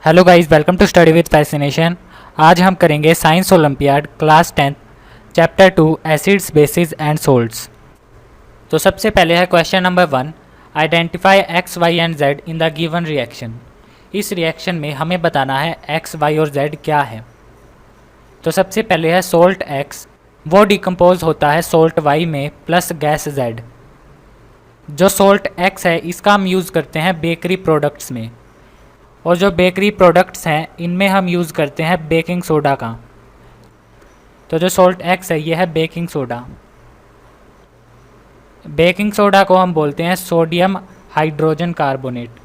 Hello guys, welcome to study with fascination. आज हम करेंगे science olympiad class 10 chapter 2 acids bases and salts. तो सबसे पहले है question number 1, identify x y and z in the given reaction. इस reaction में हमें बताना है एक्स वाई और जेड क्या है। तो सबसे पहले है सोल्ट एक्स, वो डिकम्पोज होता है सोल्ट वाई में प्लस गैस जेड। जो सोल्ट एक्स है इसका हम यूज़ करते हैं बेकरी प्रोडक्ट्स में, और जो बेकरी प्रोडक्ट्स हैं इनमें हम यूज़ करते हैं बेकिंग सोडा का। तो जो सोल्ट एक्स है ये है बेकिंग सोडा। बेकिंग सोडा को हम बोलते हैं सोडियम हाइड्रोजन कार्बोनेट।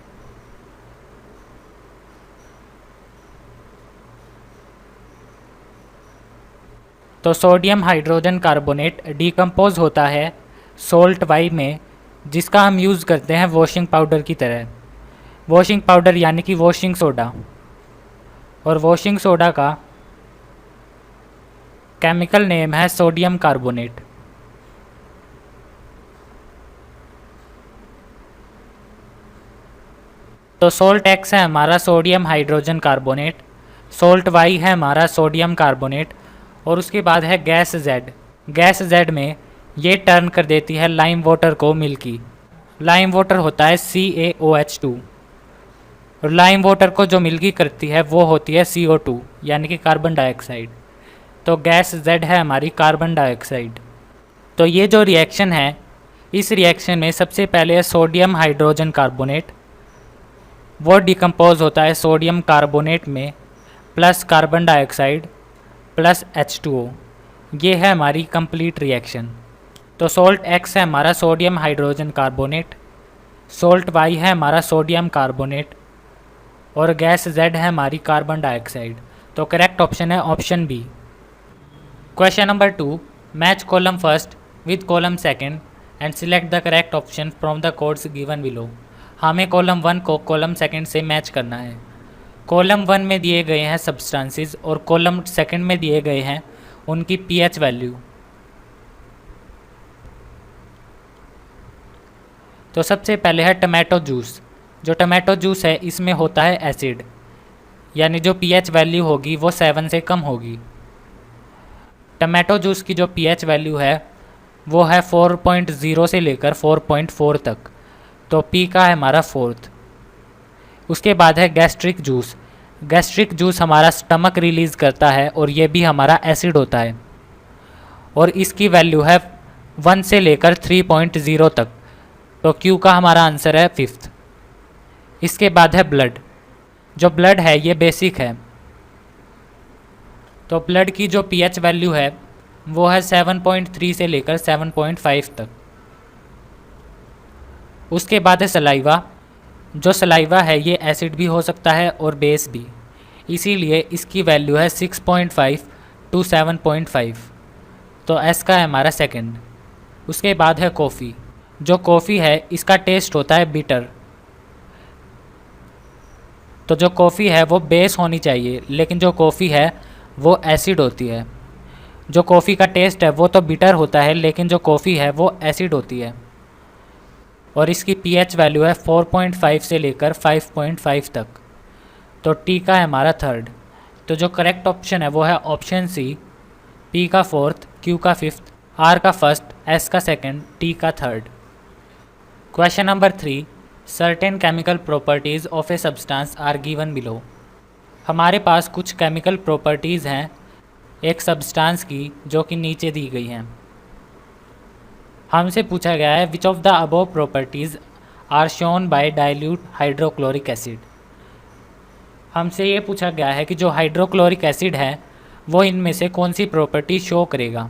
तो सोडियम हाइड्रोजन कार्बोनेट डिकम्पोज होता है सोल्ट वाई में, जिसका हम यूज़ करते हैं वॉशिंग पाउडर की तरह। वॉशिंग पाउडर यानी कि वॉशिंग सोडा, और वॉशिंग सोडा का केमिकल नेम है सोडियम कार्बोनेट। तो सोल्ट एक्स है हमारा sodium hydrogen carbonate, salt y है हमारा सोडियम कार्बोनेट, और उसके बाद है गैस जेड। गैस जेड में ये टर्न कर देती है लाइम वाटर को मिल्की। लाइम वाटर होता है CaOH2, और लाइम वाटर को जो मिल्की करती है वो होती है CO2 यानी कि कार्बन डाइऑक्साइड। तो गैस जेड है हमारी कार्बन डाइऑक्साइड। तो ये जो रिएक्शन है, इस रिएक्शन में सबसे पहले है सोडियम हाइड्रोजन कार्बोनेट, वो डिकम्पोज होता है सोडियम कार्बोनेट में plus carbon dioxide plus H2O। ये है हमारी कंप्लीट रिएक्शन। तो सोल्ट एक्स है हमारा sodium hydrogen carbonate, salt y है हमारा सोडियम कार्बोनेट, और गैस जेड है हमारी कार्बन डाइऑक्साइड। तो करेक्ट ऑप्शन है option b. Question number 2, match column first with column second and select the correct option from the codes given below. हमें column 1 को column second से match करना है। कॉलम 1 में दिए गए हैं सब्सटेंसेस और कॉलम सेकंड में दिए गए हैं उनकी pH वैल्यू। तो सबसे पहले है टमाटो जूस। जो टमाटो जूस है इसमें होता है एसिड, यानी जो pH वैल्यू होगी वो 7 से कम होगी। टमाटो जूस की जो pH वैल्यू है वो है 4.0 से लेकर 4.4 तक। तो P का है हमारा 4th। उसके बाद है गैस्ट्रिक जूस। गैस्ट्रिक जूस हमारा स्टमक रिलीज़ करता है और ये भी हमारा एसिड होता है, और इसकी वैल्यू है 1 से लेकर 3.0 तक। तो Q का हमारा आंसर है 5th। इसके बाद है ब्लड। जो ब्लड है ये बेसिक है, तो ब्लड की जो pH वैल्यू है वो है 7.3 से लेकर 7.5 तक। उसके बाद है सलाइवा। जो सलाइवा है ये एसिड भी हो सकता है और बेस भी, इसीलिए इसकी वैल्यू है 6.5 टू 7.5। तो S का है हमारा सेकंड। उसके बाद है कॉफ़ी। जो कॉफ़ी है इसका टेस्ट होता है बिटर। तो जो कॉफ़ी है वो बेस होनी चाहिए, लेकिन जो कॉफ़ी है वो एसिड होती है। जो कॉफ़ी का टेस्ट है वो तो बिटर होता है, लेकिन जो कॉफ़ी है वो एसिड होती है, और इसकी pH वैल्यू है 4.5 से लेकर 5.5 तक। तो T का है हमारा 3rd। तो जो करेक्ट ऑप्शन है वो है ऑप्शन C, P का 4th, Q का 5th, R का 1st, S का 2nd, T का 3rd। Question number 3, certain chemical properties of a substance are given below. हमारे पास कुछ केमिकल प्रॉपर्टीज़ हैं एक सब्सटेंस की जो कि नीचे दी गई हैं। हमसे पूछा गया है which of the above properties are shown by dilute hydrochloric acid. हमसे ये पूछा गया है कि जो हाइड्रोक्लोरिक एसिड है वो इनमें से कौन सी प्रॉपर्टी शो करेगा।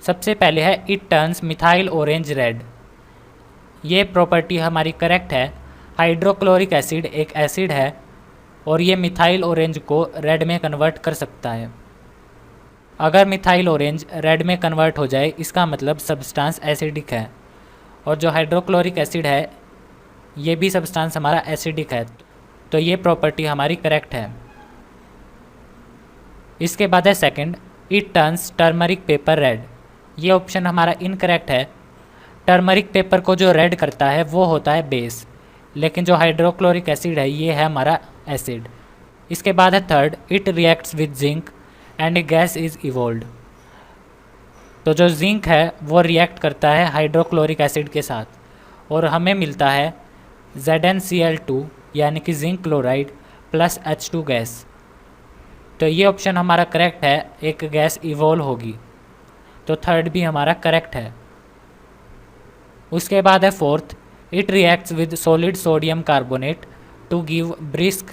सबसे पहले है it turns methyl orange red. ये प्रॉपर्टी हमारी करेक्ट है। हाइड्रोक्लोरिक एसिड एक एसिड है और ये मिथाइल ऑरेंज को रेड में कन्वर्ट कर सकता है। अगर मिथाइल ऑरेंज रेड में कन्वर्ट हो जाए इसका मतलब सब्सटेंस एसिडिक है, और जो हाइड्रोक्लोरिक एसिड है ये भी सब्सटेंस हमारा एसिडिक है। तो ये प्रॉपर्टी हमारी करेक्ट है। इसके बाद है second, it turns turmeric paper red. ये ऑप्शन हमारा इनकरेक्ट है। टर्मरिक पेपर को जो रेड करता है वो होता है बेस, लेकिन जो हाइड्रोक्लोरिक एसिड है ये है हमारा एसिड। इसके बाद है third, it reacts with zinc and a gas is evolved. तो जो जिंक है वो रिएक्ट करता है हाइड्रोक्लोरिक एसिड के साथ और हमें मिलता है ZnCl2 यानी कि zinc chloride plus H2 gas. तो ये ऑप्शन हमारा करेक्ट है, एक गैस इवोल्व होगी। तो थर्ड भी हमारा करेक्ट है। उसके बाद है fourth, it reacts with solid sodium carbonate to give brisk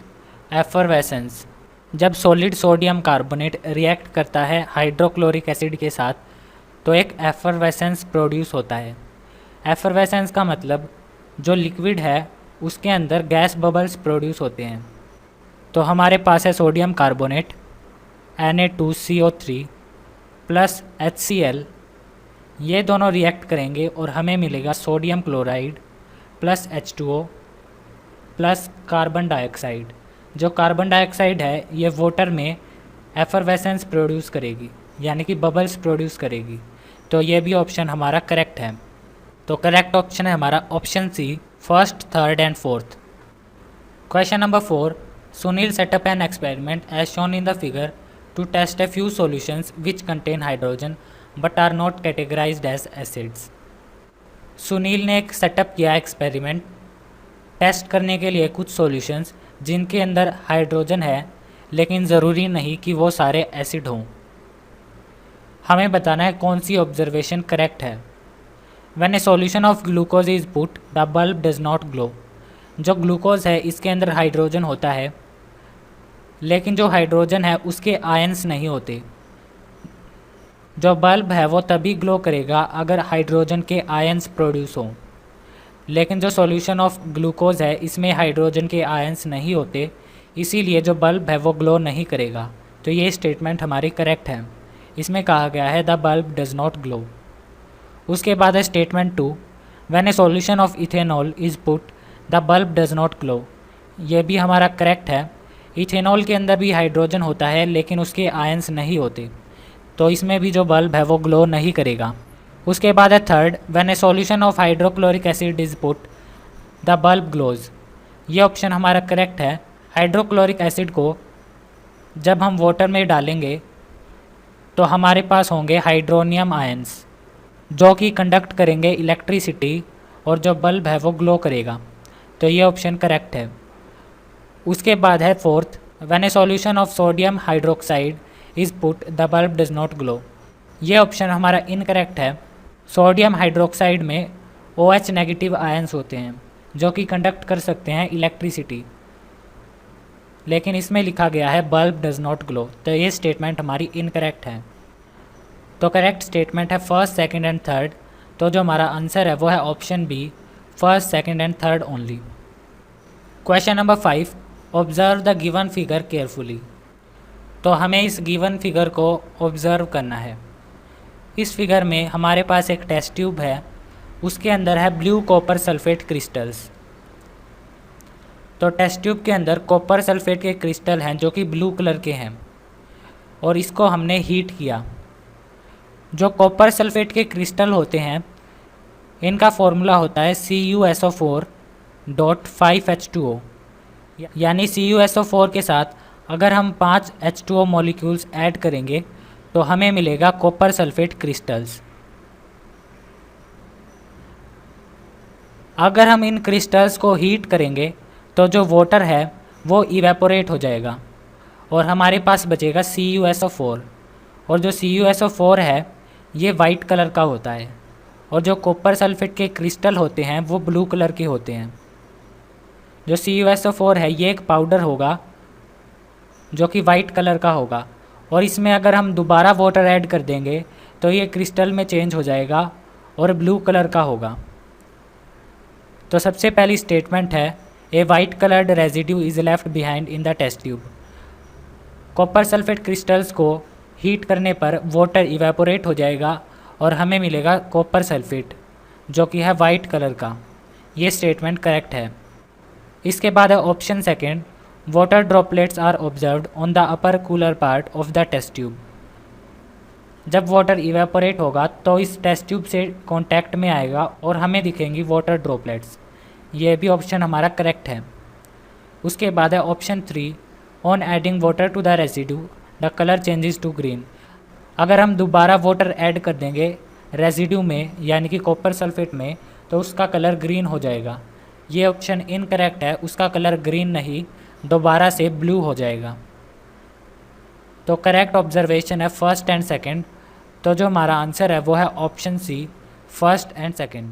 effervescence. जब सॉलिड सोडियम कार्बोनेट रिएक्ट करता है हाइड्रोक्लोरिक एसिड के साथ तो एक एफरवेसेंस प्रोड्यूस होता है। एफरवेसेंस का मतलब जो लिक्विड है उसके अंदर गैस बबल्स प्रोड्यूस होते हैं। तो हमारे पास है sodium carbonate Na2CO3 plus HCl, ये दोनों रिएक्ट करेंगे और हमें मिलेगा sodium chloride plus H2O plus carbon dioxide. जो कार्बन डाइऑक्साइड है ये वाटर में एफरवेसेंस प्रोड्यूस करेगी यानी कि बबल्स प्रोड्यूस करेगी। तो ये भी ऑप्शन हमारा करेक्ट है। तो करेक्ट ऑप्शन है हमारा option C, first, third and fourth. Question number 4, Sunil set up an experiment as shown in the figure to test a few solutions which contain hydrogen but are not categorised as acids. Sunil ने एक setup किया experiment taste करने के लिए कुछ solutions जिनके अंदर hydrogen है लेकिन ज़रूरी नहीं कि वो सारे एसिड हों। हमें बताना है कौन सी ऑब्जर्वेशन करेक्ट है। When a solution of glucose is put the bulb does not glow. जो ग्लूकोज है इसके अंदर हाइड्रोजन होता है लेकिन जो हाइड्रोजन है उसके आयंस नहीं होते। जो बल्ब है वो तभी ग्लो करेगा अगर हाइड्रोजन के आयंस प्रोड्यूस हों, लेकिन जो सॉल्यूशन ऑफ ग्लूकोज है इसमें हाइड्रोजन के आयंस नहीं होते, इसीलिए जो बल्ब है वो ग्लो नहीं करेगा। तो ये स्टेटमेंट हमारी करेक्ट है। इसमें कहा गया है the bulb does not glow. उसके बाद है statement 2, when a solution of ethanol is put the bulb does not glow. ये भी हमारा करेक्ट है। इथेनॉल के अंदर भी हाइड्रोजन होता है लेकिन उसके आयंस नहीं होते, तो इसमें भी जो बल्ब है वो ग्लो नहीं करेगा। उसके बाद है third, when a solution of hydrochloric acid is put the bulb glows. ये ऑप्शन हमारा करेक्ट है। हाइड्रोक्लोरिक एसिड को जब हम वाटर में डालेंगे तो हमारे पास होंगे हाइड्रोनियम आयंस जो कि कंडक्ट करेंगे इलेक्ट्रिसिटी और जो बल्ब है वो ग्लो करेगा। तो ये ऑप्शन करेक्ट है। उसके बाद है fourth, when a solution of sodium hydroxide is put the bulb does not glow. ये ऑप्शन हमारा इनकरेक्ट है। सोडियम हाइड्रोक्साइड में OH नेगेटिव आयंस होते हैं जो कि कंडक्ट कर सकते हैं इलेक्ट्रिसिटी, लेकिन इसमें लिखा गया है बल्ब डज नॉट ग्लो। तो ये स्टेटमेंट हमारी इनकरेक्ट है। तो करेक्ट स्टेटमेंट है फर्स्ट, सेकंड एंड थर्ड। तो जो हमारा आंसर है वो है option B, first, second and third only. Question number 5, observe the given figure carefully. तो हमें इस गिवन फिगर को ऑब्जर्व करना है। इस फिगर में हमारे पास एक टेस्ट ट्यूब है, उसके अंदर है ब्लू कॉपर सल्फेट क्रिस्टल्स। तो टेस्ट ट्यूब के अंदर कॉपर सल्फेट के क्रिस्टल हैं जो कि ब्लू कलर के हैं और इसको हमने हीट किया। जो कॉपर सल्फेट के क्रिस्टल होते हैं इनका फॉर्मूला होता है CuSO4.5H2O, यानी CuSO4 के साथ अगर हम 5 H2O मॉलिक्यूल्स ऐड करेंगे तो हमें मिलेगा कॉपर सल्फेट क्रिस्टल्स। अगर हम इन क्रिस्टल्स को हीट करेंगे तो जो वाटर है वो इवेपोरेट हो जाएगा और हमारे पास बचेगा CuSO4। और जो CuSO4 है ये वाइट कलर का होता है और जो कॉपर सल्फेट के क्रिस्टल होते हैं वो ब्लू कलर के होते हैं। जो CuSO4 है ये एक पाउडर होगा जो कि वाइट कलर का होगा और इसमें अगर हम दोबारा वाटर ऐड कर देंगे तो ये क्रिस्टल में चेंज हो जाएगा और ब्लू कलर का होगा। तो सबसे पहली स्टेटमेंट है a white coloured residue is left behind in the test tube. Copper sulphate crystals को हीट करने पर वाटर इवेपोरेट हो जाएगा और हमें मिलेगा कॉपर सल्फेट जो कि है वाइट कलर का। ये स्टेटमेंट करेक्ट है। इसके बाद है option second, water droplets are observed on the upper cooler part of the test tube. जब वाटर इवेपोरेट होगा तो इस टेस्ट ट्यूब से कांटेक्ट में आएगा और हमें दिखेंगी वाटर ड्रॉपलेट्स। ये भी ऑप्शन हमारा करेक्ट है। उसके बाद है option 3, on adding water to the residue the colour changes to green. अगर हम दोबारा वाटर ऐड कर देंगे रेसिड्यू में यानी कि कॉपर सल्फेट में, तो उसका कलर ग्रीन हो जाएगा। ये ऑप्शन इनकरेक्ट है, उसका कलर ग्रीन नहीं दोबारा से ब्लू हो जाएगा। तो करेक्ट ऑब्जर्वेशन है फर्स्ट एंड सेकंड। तो जो हमारा आंसर है वो है option C, first and second.